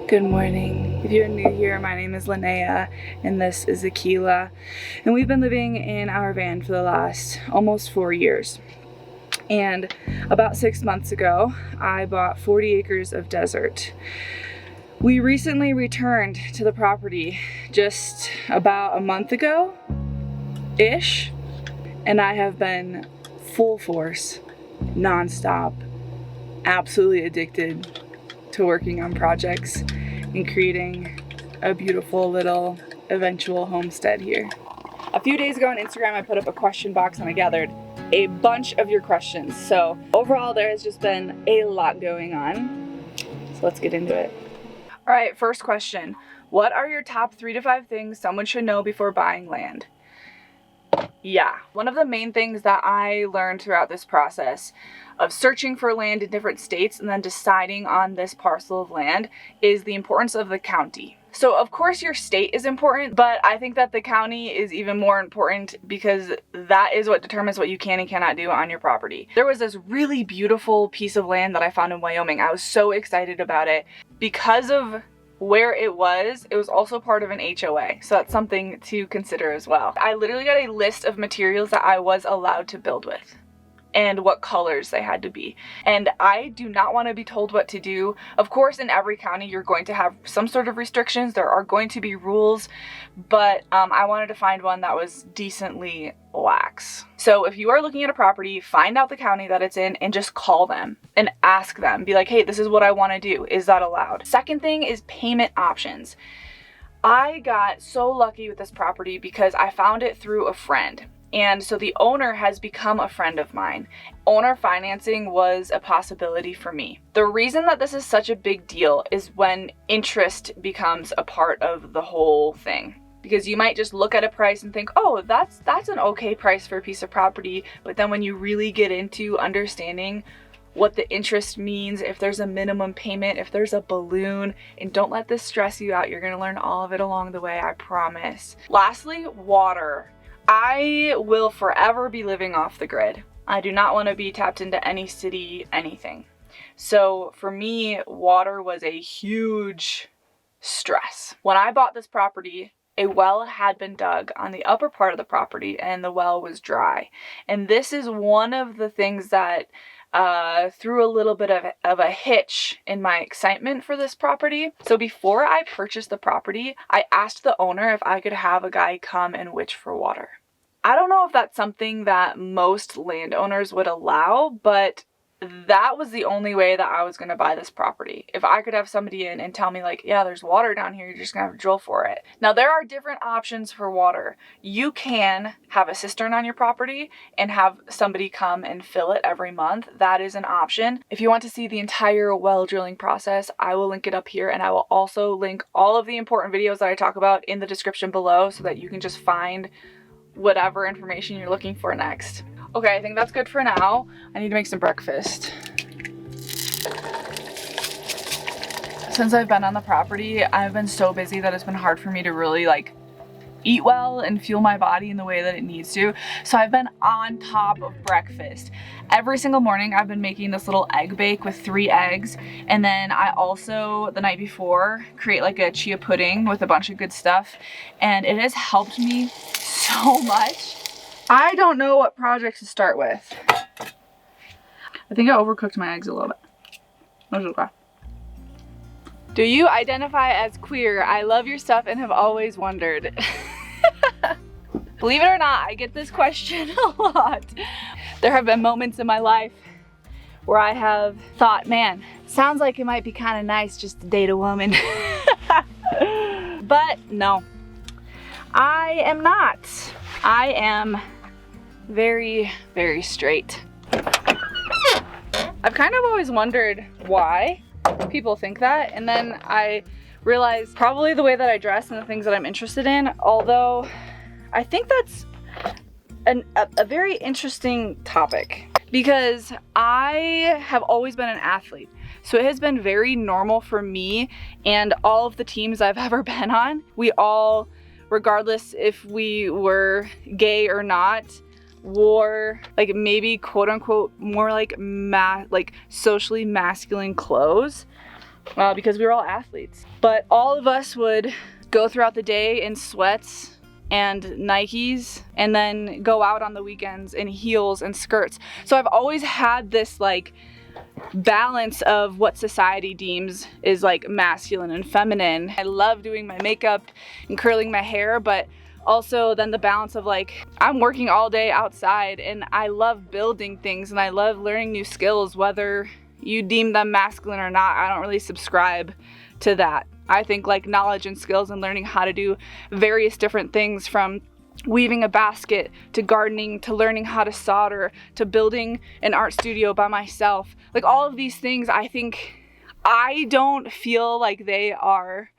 Good morning. If you're new here, my name is Linnea and this is Akila. And we've been living in our van for the last almost 4 years. And about 6 months ago, I bought 40 acres of desert. We recently returned to the property just about a month ago-ish, and I have been full force, nonstop, absolutely addicted to working on projects and creating a beautiful little eventual homestead here. A few days ago on Instagram, I put up a question box and I gathered a bunch of your questions. So overall, there has just been a lot going on. So let's get into it. All right, first question. What are your top 3 to 5 things someone should know before buying land? Yeah, one of the main things that I learned throughout this process of searching for land in different states and then deciding on this parcel of land is the importance of the county. So of course your state is important, but I think that the county is even more important because that is what determines what you can and cannot do on your property. There was this really beautiful piece of land that I found in Wyoming. I was so excited about it because of where it was also part of an HOA, so that's something to consider as well. I literally got a list of materials that I was allowed to build with and what colors they had to be. And I do not want to be told what to do. Of course, in every county, you're going to have some sort of restrictions. There are going to be rules, but I wanted to find one that was decently lax. So if you are looking at a property, find out the county that it's in and just call them and ask them. Be like, hey, this is what I want to do. Is that allowed? Second thing is payment options. I got so lucky with this property because I found it through a friend. And so the owner has become a friend of mine. Owner financing was a possibility for me. The reason that this is such a big deal is when interest becomes a part of the whole thing. Because you might just look at a price and think, oh, that's an okay price for a piece of property. But then when you really get into understanding what the interest means, if there's a minimum payment, if there's a balloon, and don't let this stress you out. You're gonna learn all of it along the way, I promise. Lastly, water. I will forever be living off the grid. I do not want to be tapped into any city, anything. So for me, water was a huge stress. When I bought this property, a well had been dug on the upper part of the property and the well was dry. And this is one of the things that threw a little bit of a hitch in my excitement for this property. So before I purchased the property, I asked the owner if I could have a guy come and witch for water. I don't know if that's something that most landowners would allow, but that was the only way that I was going to buy this property. If I could have somebody in and tell me like, yeah, there's water down here, you're just going to have to drill for it. Now, there are different options for water. You can have a cistern on your property and have somebody come and fill it every month. That is an option. If you want to see the entire well drilling process, I will link it up here, and I will also link all of the important videos that I talk about in the description below so that you can just find whatever information you're looking for next. Okay, I think that's good for now. I need to make some breakfast. Since I've been on the property, I've been so busy that it's been hard for me to really like eat well and fuel my body in the way that it needs to. So I've been on top of breakfast. Every single morning I've been making this little egg bake with 3 eggs. And then I also, the night before, create like a chia pudding with a bunch of good stuff. And it has helped me so much. I don't know what project to start with. I think I overcooked my eggs a little bit. That's okay. Do you identify as queer? I love your stuff and have always wondered. Believe it or not, I get this question a lot. There have been moments in my life where I have thought, man, sounds like it might be kind of nice just to date a woman. But no, I am not. I am very, very straight. I've kind of always wondered why people think that, and then I realized probably the way that I dress and the things that I'm interested in, although I think that's a very interesting topic because I have always been an athlete. So it has been very normal for me and all of the teams I've ever been on. We all, regardless if we were gay or not, wore like maybe quote unquote more like socially masculine clothes. because we were all athletes. But all of us would go throughout the day in sweats and Nikes, and then go out on the weekends in heels and skirts. So I've always had this like balance of what society deems is like masculine and feminine. I love doing my makeup and curling my hair, but also then the balance of like, I'm working all day outside and I love building things and I love learning new skills, whether you deem them masculine or not. I don't really subscribe to that. I think like knowledge and skills and learning how to do various different things, from weaving a basket to gardening to learning how to solder to building an art studio by myself. Like all of these things, I don't feel like they are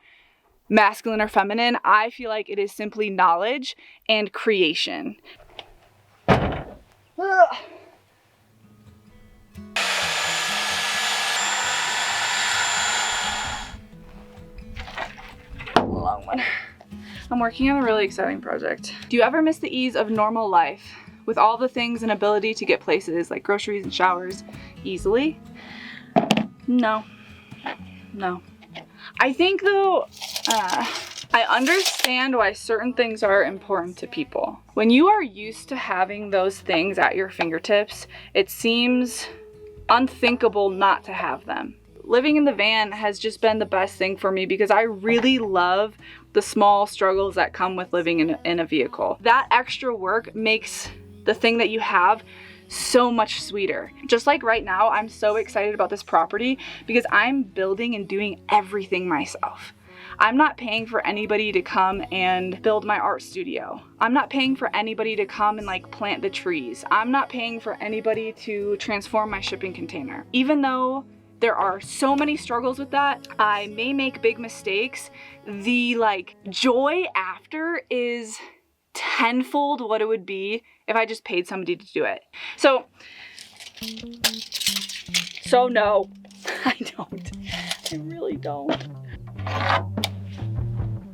masculine or feminine. I feel like it is simply knowledge and creation. Long one. I'm working on a really exciting project. Do you ever miss the ease of normal life with all the things and ability to get places like groceries and showers easily? No. I think though, I understand why certain things are important to people. When you are used to having those things at your fingertips, it seems unthinkable not to have them. Living in the van has just been the best thing for me because I really love the small struggles that come with living in a vehicle. That extra work makes the thing that you have so much sweeter. Just like right now, I'm so excited about this property because I'm building and doing everything myself. I'm not paying for anybody to come and build my art studio. I'm not paying for anybody to come and like plant the trees. I'm not paying for anybody to transform my shipping container. Even though there are so many struggles with that, I may make big mistakes, the like joy after is tenfold what it would be if I just paid somebody to do it. So no, I don't. I really don't.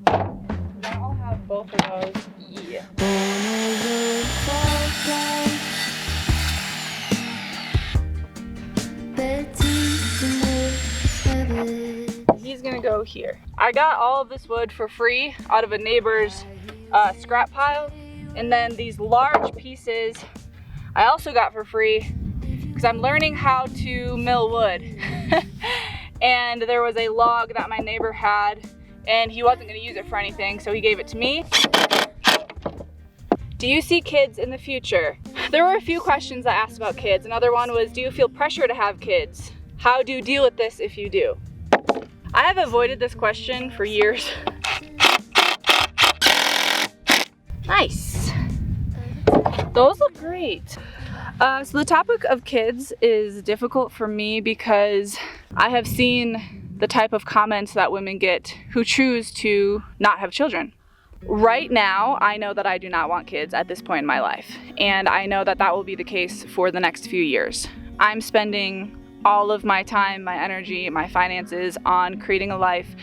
I'll have both of those. Yeah. He's gonna go here. I got all of this wood for free out of a neighbor's scrap pile, and then these large pieces I also got for free because I'm learning how to mill wood. And there was a log that my neighbor had and he wasn't going to use it for anything, so he gave it to me. Do you see kids in the future? There were a few questions I asked about kids. Another one was, do you feel pressure to have kids? How do you deal with this if you do? I have avoided this question for years. Nice. Those look great. So the topic of kids is difficult for me because I have seen the type of comments that women get who choose to not have children. Right now, I know that I do not want kids at this point in my life, and I know that that will be the case for the next few years. I'm spending all of my time, my energy, my finances on creating a life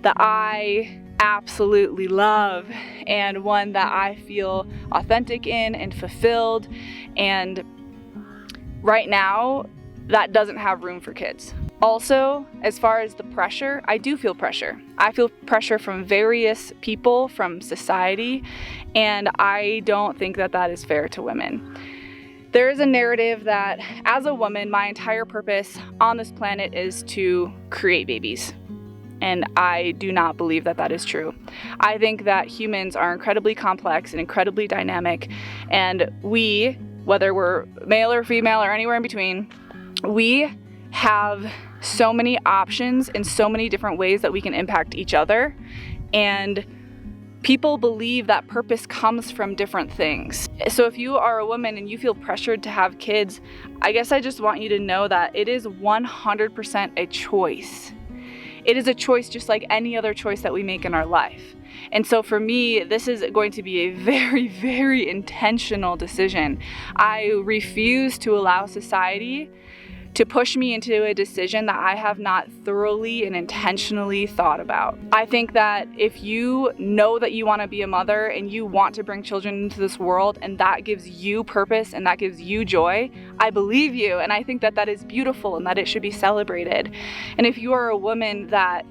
that I absolutely love, and one that I feel authentic in and fulfilled. And right now, that doesn't have room for kids. Also, as far as the pressure, I do feel pressure. I feel pressure from various people, from society, and I don't think that that is fair to women. There is a narrative that as a woman, my entire purpose on this planet is to create babies. And I do not believe that that is true. I think that humans are incredibly complex and incredibly dynamic, and we, whether we're male or female or anywhere in between, we have so many options and so many different ways that we can impact each other. And people believe that purpose comes from different things. So if you are a woman and you feel pressured to have kids, I guess I just want you to know that it is 100% a choice. It is a choice just like any other choice that we make in our life. And so for me, this is going to be a very, very intentional decision. I refuse to allow society to push me into a decision that I have not thoroughly and intentionally thought about. I think that if you know that you want to be a mother and you want to bring children into this world and that gives you purpose and that gives you joy, I believe you, and I think that that is beautiful and that it should be celebrated. And if you are a woman that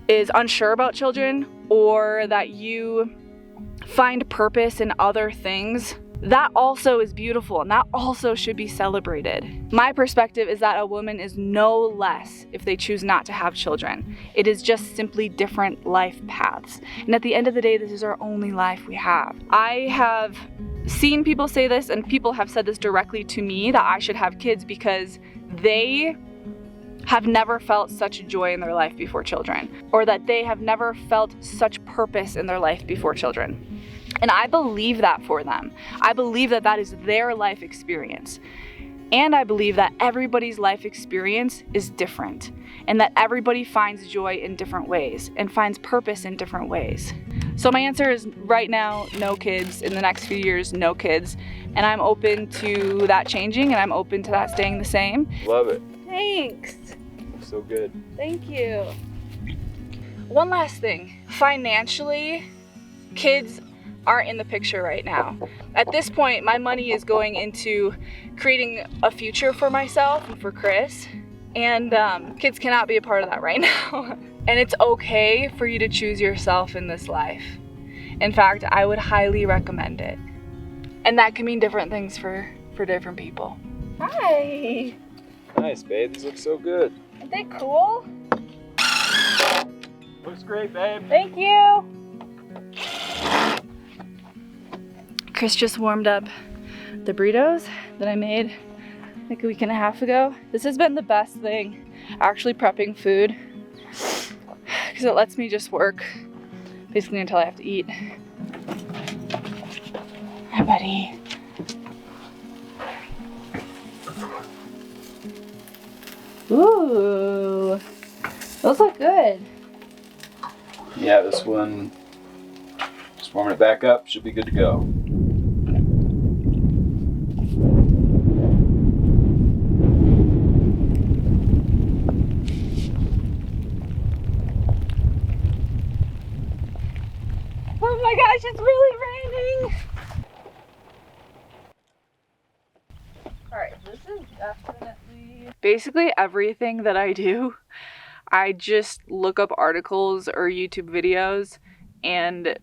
is unsure about children or that you find purpose in other things, that also is beautiful and that also should be celebrated. My perspective is that a woman is no less if they choose not to have children. It is just simply different life paths. And at the end of the day, this is our only life we have. I have seen people say this, and people have said this directly to me, that I should have kids because they have never felt such joy in their life before children, or that they have never felt such purpose in their life before children. And I believe that for them. I believe that that is their life experience. And I believe that everybody's life experience is different, and that everybody finds joy in different ways and finds purpose in different ways. So my answer is right now, no kids. In the next few years, no kids. And I'm open to that changing, and I'm open to that staying the same. Love it. Thanks. So good. Thank you. One last thing. Financially, kids aren't in the picture right now. At this point, my money is going into creating a future for myself and for Chris, and kids cannot be a part of that right now. And it's okay for you to choose yourself in this life. In fact, I would highly recommend it. And that can mean different things for different people. Hi. Nice, babe. These look so good. Aren't they cool? Looks great, babe. Thank you. Chris just warmed up the burritos that I made like a week and a half ago. This has been the best thing, actually prepping food, because it lets me just work basically until I have to eat. Hi, buddy. Ooh, those look good. Yeah, this one, just warming it back up, should be good to go. Oh my gosh, it's really raining. All right, this is definitely... Basically everything that I do, I just look up articles or YouTube videos and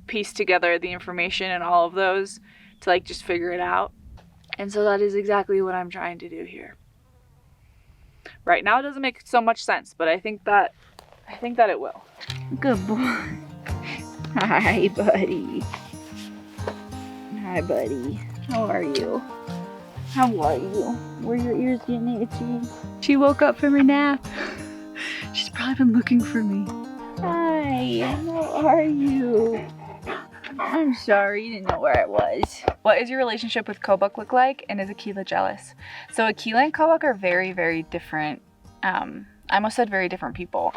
piece together the information in all of those to like just figure it out. And so that is exactly what I'm trying to do here. Right now it doesn't make so much sense, but I think that it will. Good boy. Hi, buddy. Hi, buddy. How are you? How are you? Were your ears getting itchy? She woke up from her nap. She's probably been looking for me. Hi, how are you? I'm sorry, you didn't know where I was. What is your relationship with Kobuk look like, and is Akila jealous? So Akila and Kobuk are very, very different. I almost said very different people.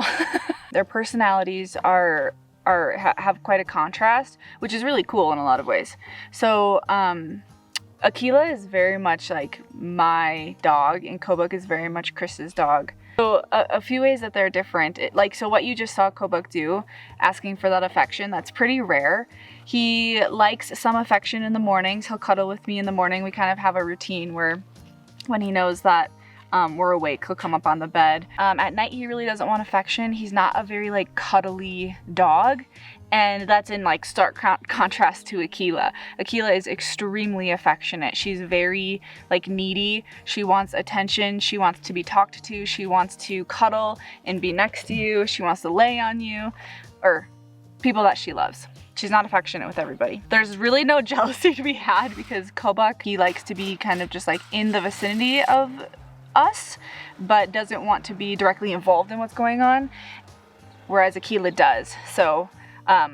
Their personalities have quite a contrast, which is really cool in a lot of ways. So Akila is very much like my dog, and Kobuk is very much Chris's dog. So a few ways that they're different. So what you just saw Kobuk do, asking for that affection, that's pretty rare. He likes some affection in the mornings. He'll cuddle with me in the morning. We kind of have a routine where when he knows that we're awake, he'll come up on the bed. At night, he really doesn't want affection. He's not a very like cuddly dog. And that's in like stark contrast to Akila. Akila is extremely affectionate. She's very like needy. She wants attention. She wants to be talked to. She wants to cuddle and be next to you. She wants to lay on you, or people that she loves. She's not affectionate with everybody. There's really no jealousy to be had because Kobuk, he likes to be kind of just like in the vicinity of us, but doesn't want to be directly involved in what's going on, whereas Akila does. So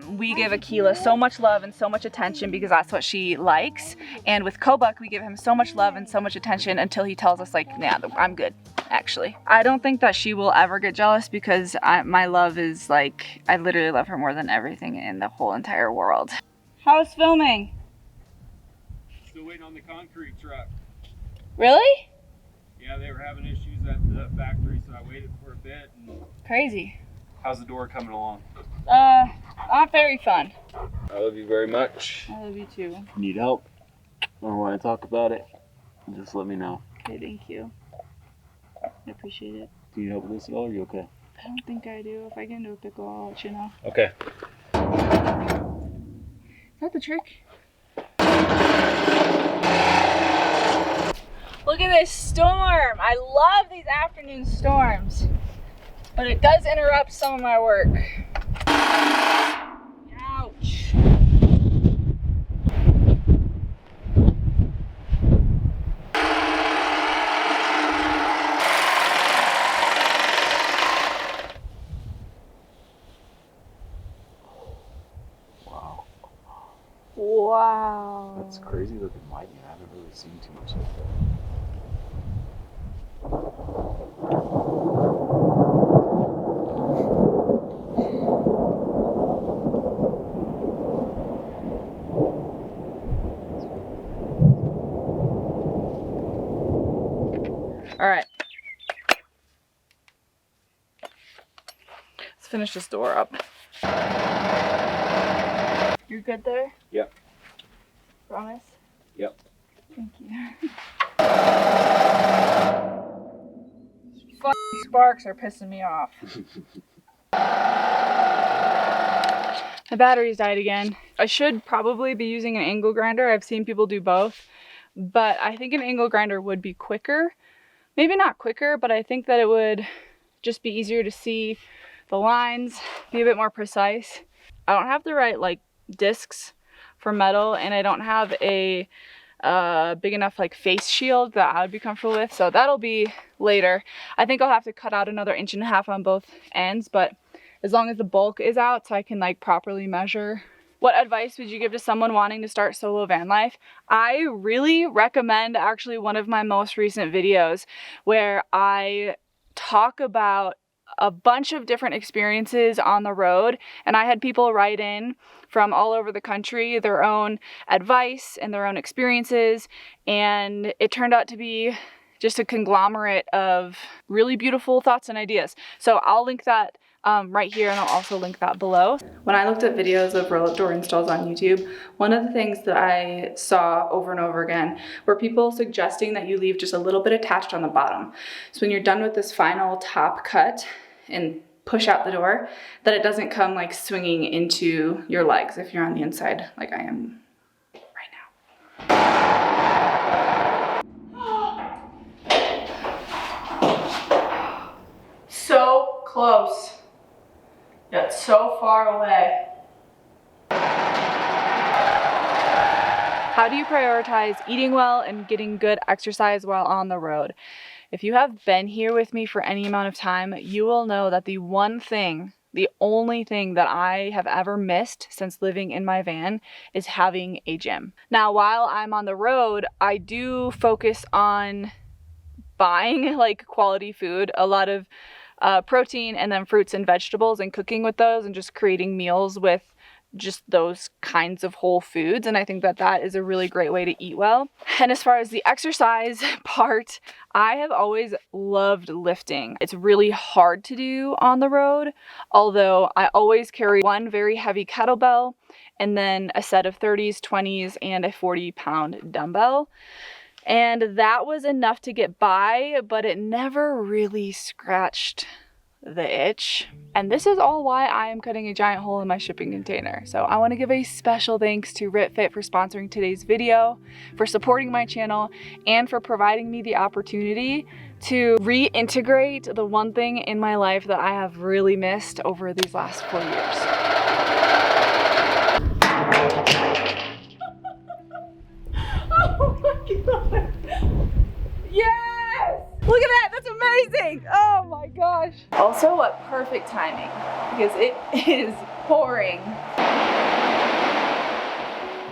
we give Akila so much love and so much attention because that's what she likes. And with Kobuk, we give him so much love and so much attention until he tells us like, nah, I'm good, actually. I don't think that she will ever get jealous because my love is like, I literally love her more than everything in the whole entire world. How's filming? Still waiting on the concrete truck. Really? Yeah, they were having issues at the factory, so I waited for a bit. And Crazy. how's the door coming along? Not very fun. I love you very much. I love you too. Need help or want to talk about it? Just let me know. Okay, thank you. I appreciate it. Do you need help with this at all? Or are you okay? I don't think I do. If I get into a pickle, I'll let you know. Okay. Is that the trick? Look at this storm. I love these afternoon storms, but it does interrupt some of my work. Ouch. Wow. That's crazy looking lightning. I haven't really seen too much like All right. Let's finish this door up. You're good there? Yep. Promise? Yep. Thank you. Fucking sparks are pissing me off. My battery's died again. I should probably be using an angle grinder. I've seen people do both, but I think an angle grinder would be quicker. Maybe not quicker, but I think that it would just be easier to see the lines, be a bit more precise. I don't have the right like discs for metal, and I don't have a big enough like face shield that I would be comfortable with, so that'll be later. I think I'll have to cut out another 1.5 inches on both ends, but as long as the bulk is out so I can like properly measure. What advice would you give to someone wanting to start solo van life? I really recommend actually one of my most recent videos where I talk about a bunch of different experiences on the road, and I had people write in from all over the country their own advice and their own experiences, and it turned out to be just a conglomerate of really beautiful thoughts and ideas. So I'll link that right here, and I'll also link that below. When I looked at videos of roll-up door installs on YouTube, one of the things that I saw over and over again were people suggesting that you leave just a little bit attached on the bottom. So when you're done with this final top cut and push out the door, that it doesn't come like swinging into your legs if you're on the inside like I am right now. So close, yet so far away. How do you prioritize eating well and getting good exercise while on the road? If you have been here with me for any amount of time, you will know that the only thing that I have ever missed since living in my van is having a gym. Now, while I'm on the road, I do focus on buying like quality food, a lot of protein, and then fruits and vegetables, and cooking with those and just creating meals with just those kinds of whole foods. And I think that that is a really great way to eat well. And as far as the exercise part, I have always loved lifting. It's really hard to do on the road, although I always carry one very heavy kettlebell and then a set of 30s, 20s, and a 40-pound dumbbell. And that was enough to get by, but it never really scratched the itch. And this is all why I am cutting a giant hole in my shipping container. So I want to give a special thanks to RitFit for sponsoring today's video, for supporting my channel, and for providing me the opportunity to reintegrate the one thing in my life that I have really missed over these last 4 years. Oh my God. Yes! Look at that, that's amazing! Oh my gosh. Also, what perfect timing, because it is pouring.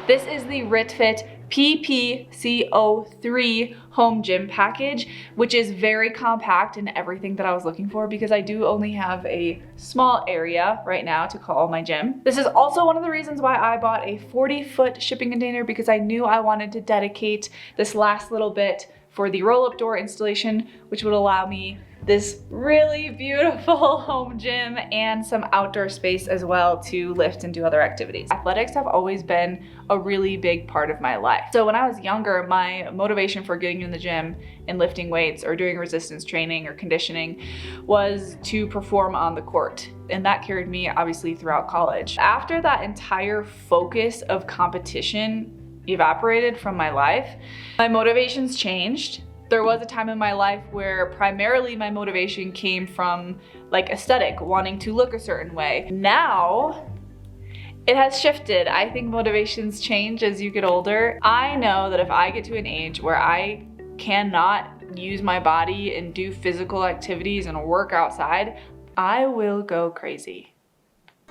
This is the RitFit PPCO3 home gym package, which is very compact and everything that I was looking for, because I do only have a small area right now to call my gym. This is also one of the reasons why I bought a 40-foot shipping container, because I knew I wanted to dedicate this last little bit for the roll-up door installation, which would allow me this really beautiful home gym and some outdoor space as well to lift and do other activities. Athletics have always been a really big part of my life. So when I was younger, my motivation for getting in the gym and lifting weights or doing resistance training or conditioning was to perform on the court. And that carried me obviously throughout college. After that entire focus of competition evaporated from my life, my motivations changed. There was a time in my life where primarily my motivation came from like aesthetic, wanting to look a certain way. Now, it has shifted. I think motivations change as you get older. I know that if I get to an age where I cannot use my body and do physical activities and work outside, I will go crazy.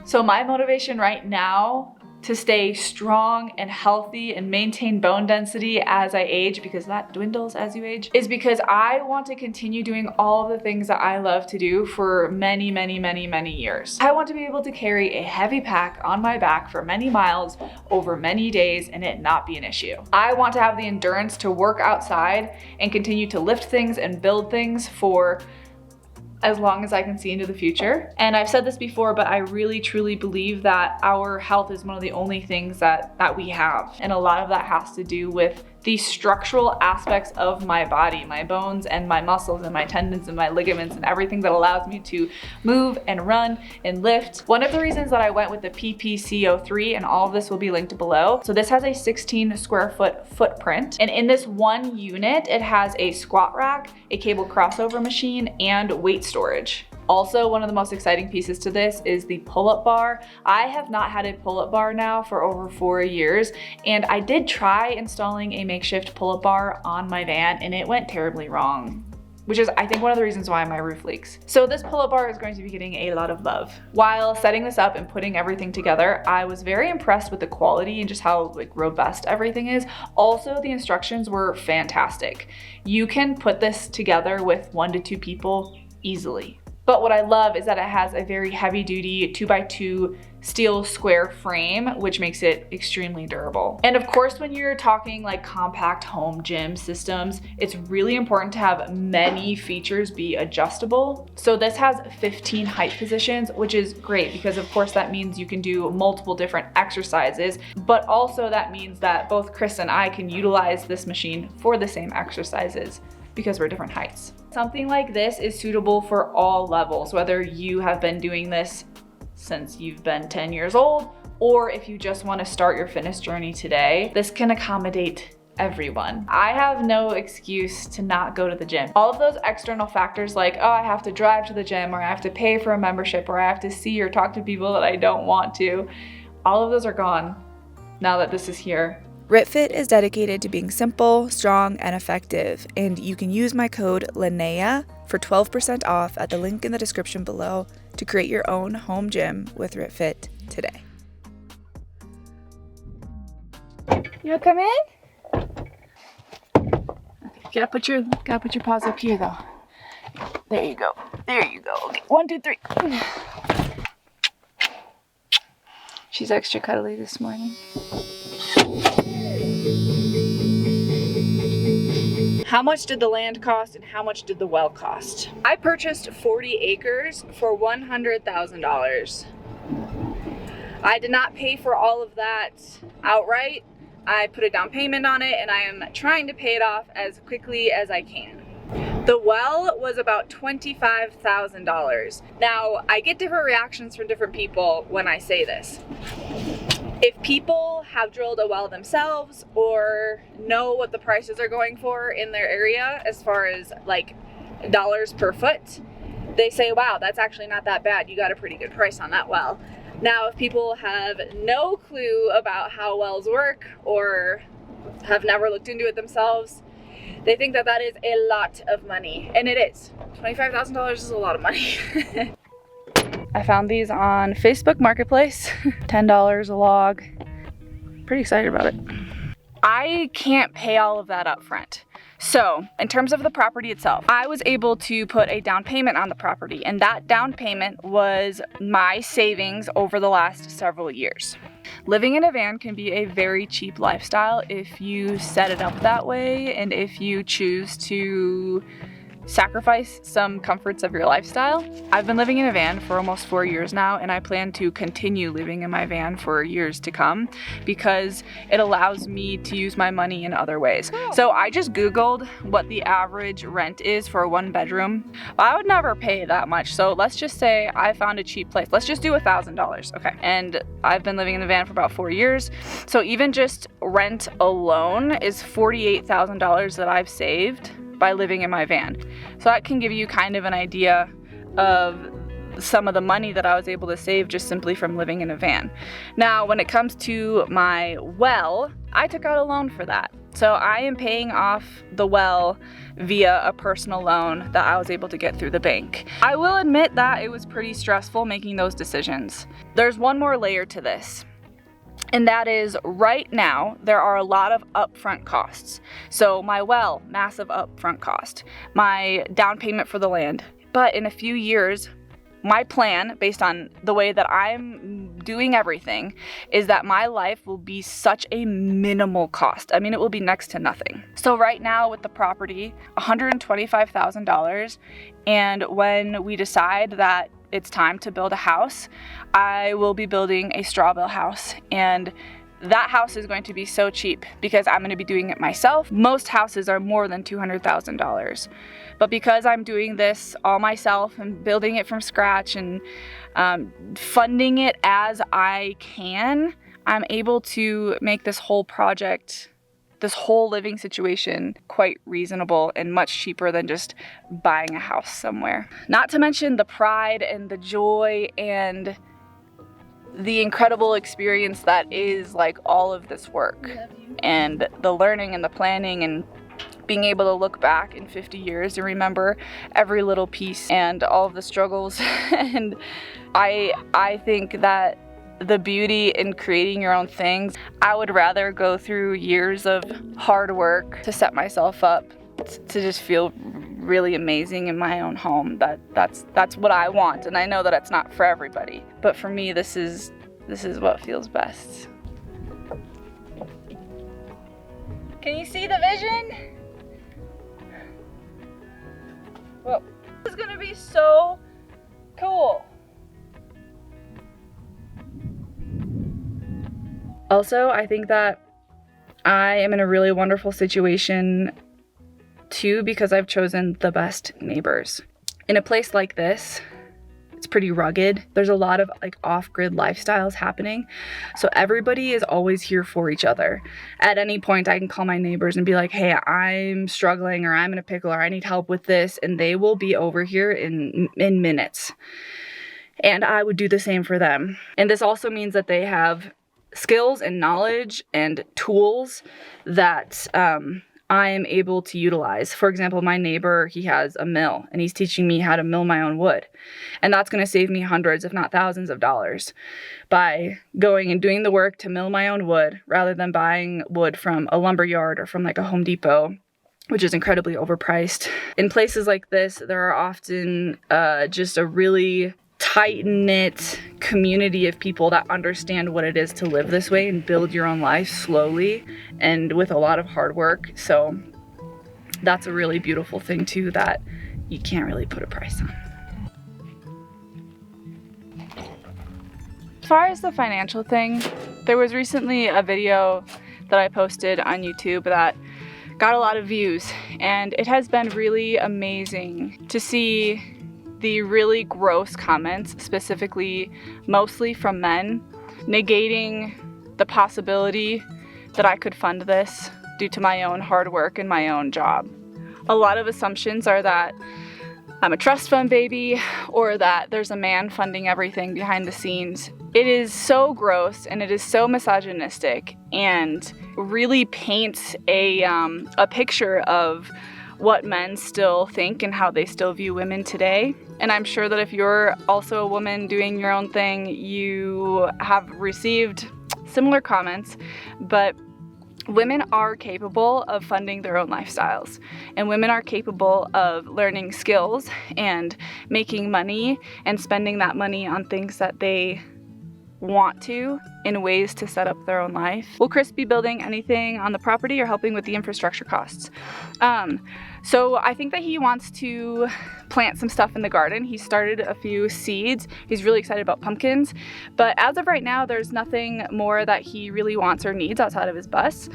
So my motivation right now to stay strong and healthy and maintain bone density as I age, because that dwindles as you age, is because I want to continue doing all of the things that I love to do for many, many, many, many years. I want to be able to carry a heavy pack on my back for many miles over many days and it not be an issue. I want to have the endurance to work outside and continue to lift things and build things for as long as I can see into the future. And I've said this before, but I really truly believe that our health is one of the only things that we have. And a lot of that has to do with the structural aspects of my body, my bones and my muscles and my tendons and my ligaments and everything that allows me to move and run and lift. One of the reasons that I went with the PPCO3, and all of this will be linked below. So this has a 16 square foot footprint. And in this one unit, it has a squat rack, a cable crossover machine, and weight storage. Also, one of the most exciting pieces to this is the pull-up bar. I have not had a pull-up bar now for over 4 years, and I did try installing a makeshift pull-up bar on my van and it went terribly wrong, which is I think one of the reasons why my roof leaks. So this pull-up bar is going to be getting a lot of love. While setting this up and putting everything together, I was very impressed with the quality and just how like robust everything is. Also, the instructions were fantastic. You can put this together with 1 to 2 people easily. But what I love is that it has a very heavy duty 2x2 steel square frame, which makes it extremely durable. And of course, when you're talking like compact home gym systems, it's really important to have many features be adjustable. So this has 15 height positions, which is great because of course that means you can do multiple different exercises, but also that means that both Chris and I can utilize this machine for the same exercises because we're different heights. Something like this is suitable for all levels, whether you have been doing this since you've been 10 years old, or if you just want to start your fitness journey today, this can accommodate everyone. I have no excuse to not go to the gym. All of those external factors like, oh, I have to drive to the gym, or I have to pay for a membership, or I have to see or talk to people that I don't want to, all of those are gone now that this is here. RitFit is dedicated to being simple, strong, and effective, and you can use my code Linnea for 12% off at the link in the description below to create your own home gym with RitFit today. You wanna come in? Okay, gotta put your paws up here though. There you go. There you go. Okay, 1, 2, 3. She's extra cuddly this morning. How much did the land cost and how much did the well cost? I purchased 40 acres for $100,000. I did not pay for all of that outright. I put a down payment on it and I am trying to pay it off as quickly as I can. The well was about $25,000. Now, I get different reactions from different people when I say this. If people have drilled a well themselves or know what the prices are going for in their area as far as like dollars per foot, they say, wow, that's actually not that bad. You got a pretty good price on that well. Now, if people have no clue about how wells work or have never looked into it themselves, they think that that is a lot of money, and it is. $25,000 is a lot of money. I found these on Facebook Marketplace, $10 a log. Pretty excited about it. I can't pay all of that up front. So, in terms of the property itself, I was able to put a down payment on the property, and that down payment was my savings over the last several years. Living in a van can be a very cheap lifestyle if you set it up that way and if you choose to sacrifice some comforts of your lifestyle. I've been living in a van for almost 4 years now, and I plan to continue living in my van for years to come because it allows me to use my money in other ways. So I just Googled what the average rent is for a 1-bedroom. I would never pay that much. So let's just say I found a cheap place. Let's just do $1,000, okay? And I've been living in the van for about 4 years. So even just rent alone is $48,000 that I've saved by living in my van. So that can give you kind of an idea of some of the money that I was able to save just simply from living in a van. Now, when it comes to my well, I took out a loan for that. So I am paying off the well via a personal loan that I was able to get through the bank. I will admit that it was pretty stressful making those decisions. There's one more layer to this. And that is, right now, there are a lot of upfront costs. So my well, massive upfront cost. My down payment for the land. But in a few years, my plan, based on the way that I'm doing everything, is that my life will be such a minimal cost. I mean, it will be next to nothing. So right now with the property, $125,000. And when we decide that it's time to build a house, I will be building a straw bale house, and that house is going to be so cheap because I'm going to be doing it myself. Most houses are more than $200,000, but because I'm doing this all myself and building it from scratch and funding it as I can, I'm able to make this whole project, this whole living situation, quite reasonable and much cheaper than just buying a house somewhere. Not to mention the pride and the joy and the incredible experience that is like all of this work and the learning and the planning and being able to look back in 50 years and remember every little piece and all of the struggles. And I think that the beauty in creating your own things, I would rather go through years of hard work to set myself up to just feel really amazing in my own home. That's what I want, and I know that it's not for everybody, but for me, this is what feels best. Can you see the vision? Whoa, this is gonna be so cool. Also, I think that I am in a really wonderful situation too because I've chosen the best neighbors. In a place like this, it's pretty rugged. There's a lot of like off-grid lifestyles happening. So everybody is always here for each other. At any point, I can call my neighbors and be like, hey, I'm struggling, or I'm in a pickle, or I need help with this. And they will be over here in minutes. And I would do the same for them. And this also means that they have skills and knowledge and tools that I am able to utilize. For example, my neighbor, he has a mill and he's teaching me how to mill my own wood. And that's going to save me hundreds, if not thousands of dollars by going and doing the work to mill my own wood rather than buying wood from a lumber yard or from like a Home Depot, which is incredibly overpriced. In places like this, there are often just a really tight-knit community of people that understand what it is to live this way and build your own life slowly and with a lot of hard work. So that's a really beautiful thing too that you can't really put a price on. As far as the financial thing, there was recently a video that I posted on YouTube that got a lot of views, and it has been really amazing to see the really gross comments, specifically mostly from men, negating the possibility that I could fund this due to my own hard work and my own job. A lot of assumptions are that I'm a trust fund baby or that there's a man funding everything behind the scenes. It is so gross and it is so misogynistic and really paints a picture of what men still think and how they still view women today. And I'm sure that if you're also a woman doing your own thing, you have received similar comments. But women are capable of funding their own lifestyles, and women are capable of learning skills and making money and spending that money on things that they want to in ways to set up their own life. Will Chris be building anything on the property or helping with the infrastructure costs? So I think that he wants to plant some stuff in the garden. He started a few seeds. He's really excited about pumpkins, but as of right now, there's nothing more that he really wants or needs outside of his bus.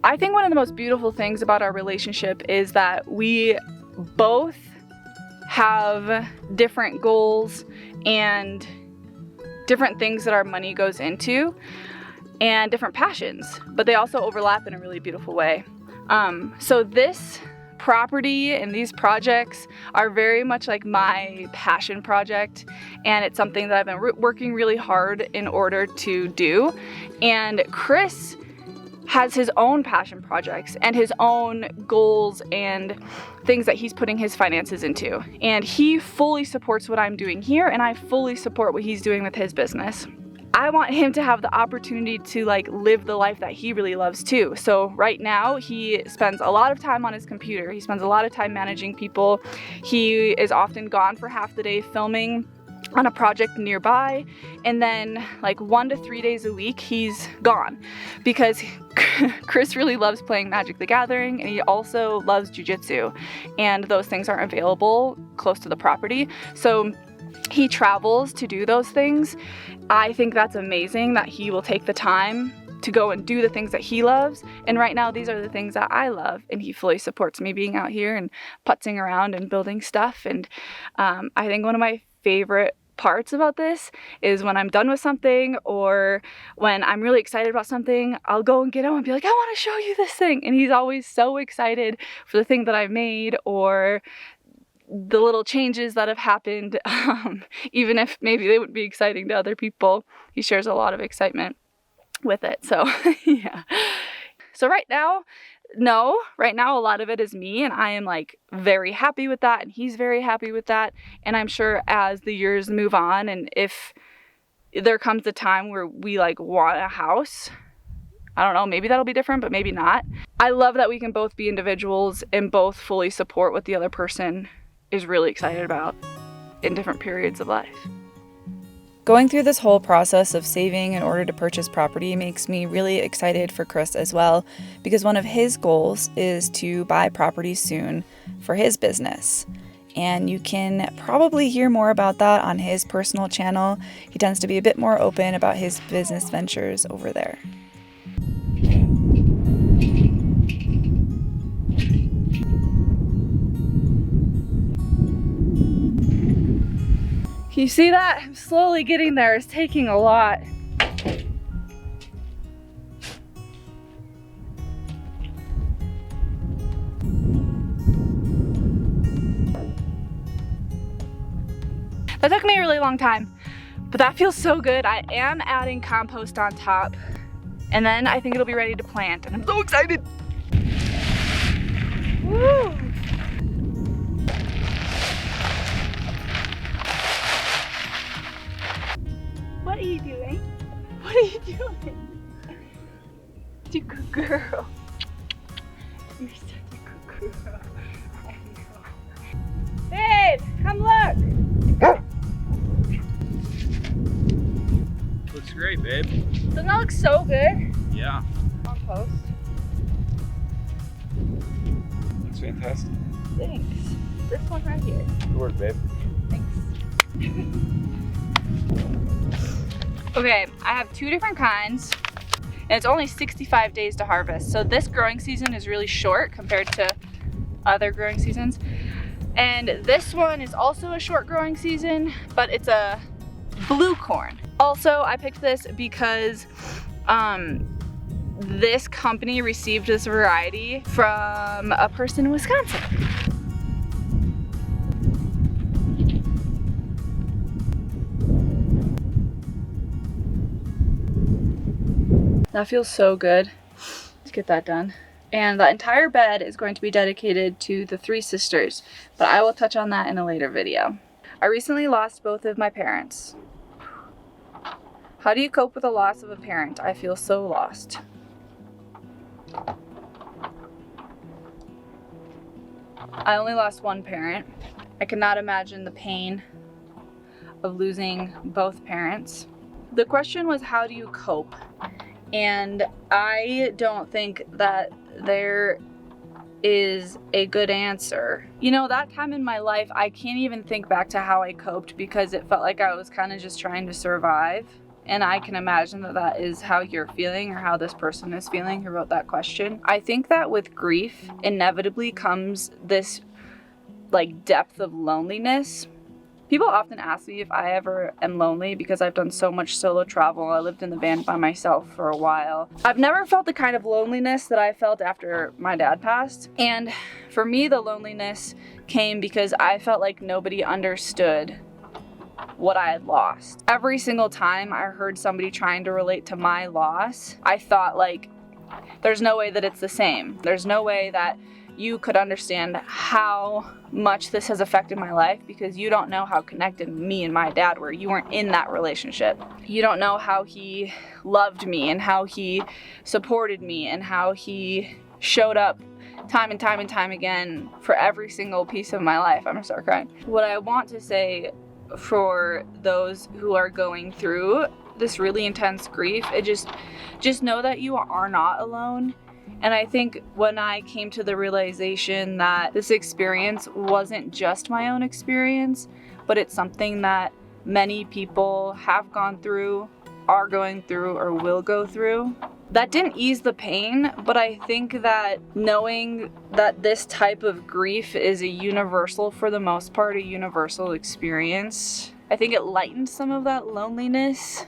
I think one of the most beautiful things about our relationship is that we both have different goals and different things that our money goes into and different passions, but they also overlap in a really beautiful way. So this property and these projects are very much like my passion project, and it's something that I've been working really hard in order to do. And Chris has his own passion projects and his own goals and things that he's putting his finances into. And he fully supports what I'm doing here, and I fully support what he's doing with his business. I want him to have the opportunity to live the life that he really loves too. So right now he spends a lot of time on his computer. He spends a lot of time managing people. He is often gone for half the day filming on a project nearby, and then 1 to 3 days a week he's gone because Chris really loves playing Magic the Gathering, and he also loves jiu-jitsu, and those things aren't available close to the property, so he travels to do those things. I think that's amazing that he will take the time to go and do the things that he loves, and right now these are the things that I love, and he fully supports me being out here and putzing around and building stuff. And I think one of my favorite parts about this is when I'm done with something, or when I'm really excited about something, I'll go and get him and be like, I want to show you this thing, and he's always so excited for the thing that I've made or the little changes that have happened, even if maybe they wouldn't be exciting to other people. He shares a lot of excitement with it. So yeah. So right now a lot of it is me, and I am very happy with that, and he's very happy with that. And I'm sure as the years move on, and if there comes a time where we want a house, I don't know, maybe that'll be different, but maybe not. I love that we can both be individuals and both fully support what the other person is really excited about in different periods of life. Going through this whole process of saving in order to purchase property makes me really excited for Chris as well, because one of his goals is to buy property soon for his business. And you can probably hear more about that on his personal channel. He tends to be a bit more open about his business ventures over there. Can you see that? I'm slowly getting there. It's taking a lot. That took me a really long time, but that feels so good. I am adding compost on top, and then I think it'll be ready to plant, and I'm so excited. Woo! What are you doing? What are you doing? You good girl. You're such a good girl. Babe, come look. Looks great, babe. Doesn't that look so good? Yeah. Compost. Looks fantastic. Thanks. This one right here. Good work, babe. Thanks. Okay, I have 2 different kinds, and it's only 65 days to harvest. So this growing season is really short compared to other growing seasons. And this one is also a short growing season, but it's a blue corn. Also, I picked this because this company received this variety from a person in Wisconsin. That feels so good. Let's get that done. And the entire bed is going to be dedicated to the 3 sisters, but I will touch on that in a later video. I recently lost both of my parents. How do you cope with the loss of a parent? I feel so lost. I only lost one parent. I cannot imagine the pain of losing both parents. The question was, how do you cope? And I don't think that there is a good answer. You know, that time in my life, I can't even think back to how I coped because it felt like I was kind of just trying to survive. And I can imagine that that is how you're feeling or how this person is feeling who wrote that question. I think that with grief, inevitably comes this like depth of loneliness. People often ask me if I ever am lonely because I've done so much solo travel. I lived in the van by myself for a while. I've never felt the kind of loneliness that I felt after my dad passed. And for me, the loneliness came because I felt like nobody understood what I had lost. Every single time I heard somebody trying to relate to my loss, I thought like, there's no way that it's the same. There's no way that you could understand how much this has affected my life because you don't know how connected me and my dad were. You weren't in that relationship. You don't know how he loved me and how he supported me and how he showed up time and time and time again for every single piece of my life. I'm gonna start crying. What I want to say for those who are going through this really intense grief, just know that you are not alone. And I think when I came to the realization that this experience wasn't just my own experience, but it's something that many people have gone through, are going through, or will go through, that didn't ease the pain. But I think that knowing that this type of grief is a universal, for the most part, a universal experience, I think it lightened some of that loneliness.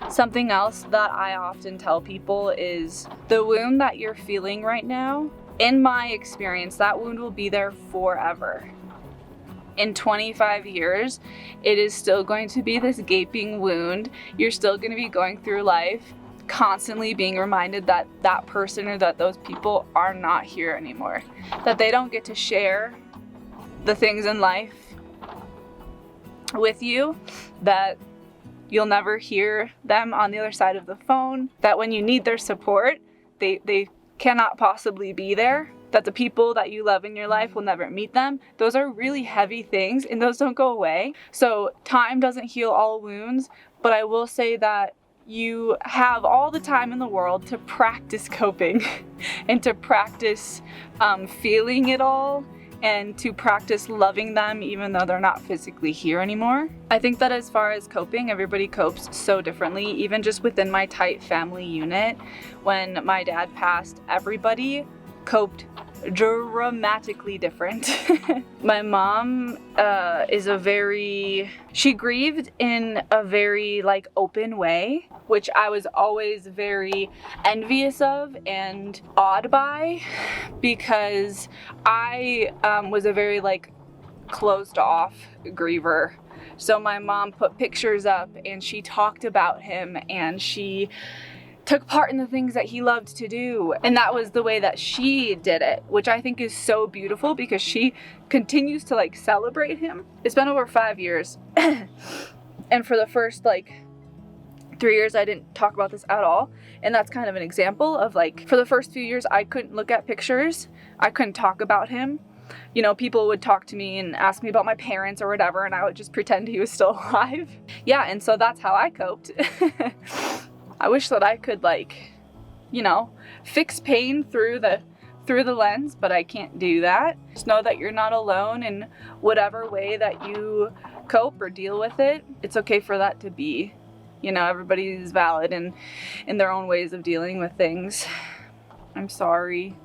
Something else that I often tell people is the wound that you're feeling right now, in my experience, that wound will be there forever. In 25 years, it is still going to be this gaping wound. You're still going to be going through life constantly being reminded that that person or that those people are not here anymore, that they don't get to share the things in life with you, that you'll never hear them on the other side of the phone, that when you need their support, they cannot possibly be there, that the people that you love in your life will never meet them. Those are really heavy things and those don't go away. So time doesn't heal all wounds, but I will say that you have all the time in the world to practice coping and to practice feeling it all, and to practice loving them even though they're not physically here anymore. I think that as far as coping, everybody copes so differently. Even just within my tight family unit, when my dad passed, everybody coped dramatically different. My mom she grieved in a very like open way, which I was always very envious of and awed by, because I was a very like closed off griever. So my mom put pictures up and she talked about him and she took part in the things that he loved to do. And that was the way that she did it, which I think is so beautiful because she continues to like celebrate him. It's been over 5 years. And for the first like 3 years, I didn't talk about this at all. And that's kind of an example of like, for the first few years, I couldn't look at pictures. I couldn't talk about him. You know, people would talk to me and ask me about my parents or whatever, and I would just pretend he was still alive. Yeah, and so that's how I coped. I wish that I could like, you know, fix pain through the lens, but I can't do that. Just know that you're not alone in whatever way that you cope or deal with it. It's okay for that to be. You know, everybody is valid in their own ways of dealing with things. I'm sorry.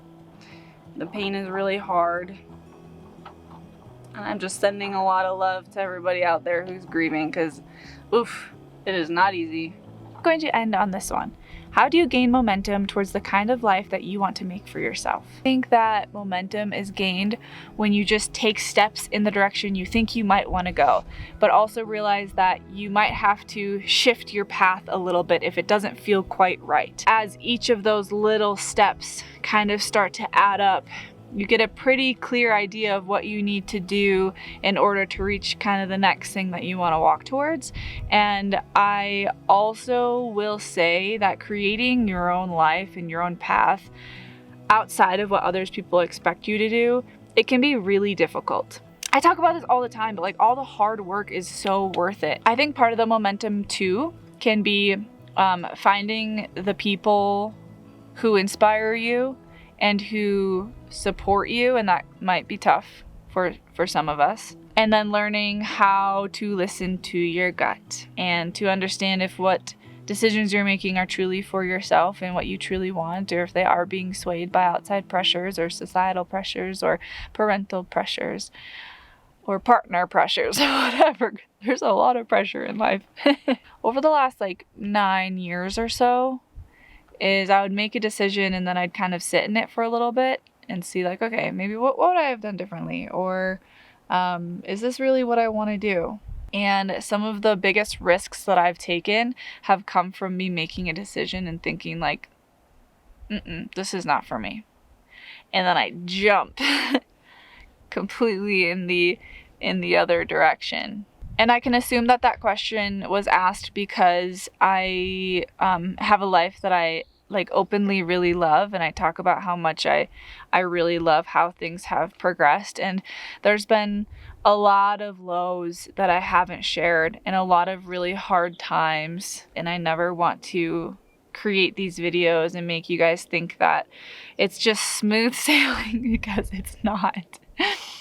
The pain is really hard. And I'm just sending a lot of love to everybody out there who's grieving, because, oof, it is not easy. I'm going to end on this one. How do you gain momentum towards the kind of life that you want to make for yourself? I think that momentum is gained when you just take steps in the direction you think you might want to go, but also realize that you might have to shift your path a little bit if it doesn't feel quite right. As each of those little steps kind of start to add up, you get a pretty clear idea of what you need to do in order to reach kind of the next thing that you want to walk towards. And I also will say that creating your own life and your own path outside of what others people expect you to do it can be really difficult. I talk about this all the time, but like all the hard work is so worth it. I think part of the momentum too can be finding the people who inspire you and who support you, and that might be tough for some of us. And then learning how to listen to your gut and to understand if what decisions you're making are truly for yourself and what you truly want, or if they are being swayed by outside pressures or societal pressures or parental pressures or partner pressures, whatever. There's a lot of pressure in life. Over the last like 9 years or so, is I would make a decision and then I'd kind of sit in it for a little bit and see like, okay, maybe what would I have done differently? Or is this really what I want to do? And some of the biggest risks that I've taken have come from me making a decision and thinking like, this is not for me. And then I jump completely in the other direction. And I can assume that that question was asked because I have a life that I like openly really love, and I talk about how much I really love how things have progressed. And there's been a lot of lows that I haven't shared and a lot of really hard times, and I never want to create these videos and make you guys think that it's just smooth sailing, because it's not.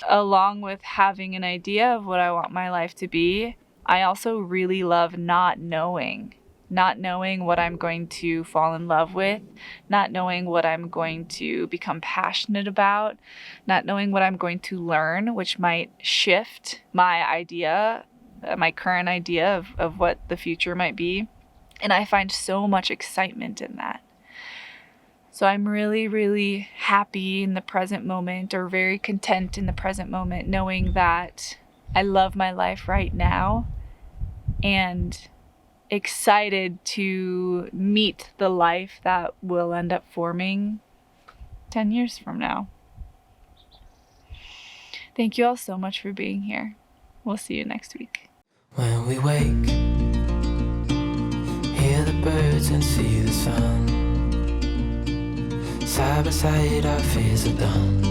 Along with having an idea of what I want my life to be, I also really love not knowing what I'm going to fall in love with, not knowing what I'm going to become passionate about, not knowing what I'm going to learn, which might shift my idea, my current idea of what the future might be. And I find so much excitement in that. So I'm really, really happy in the present moment, or very content in the present moment, knowing that I love my life right now and excited to meet the life that will end up forming 10 years from now. Thank you all so much for being here. We'll see you next week. When we wake, hear the birds and see the sun. Side by side our fears are done.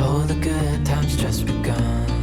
All the good times just begun.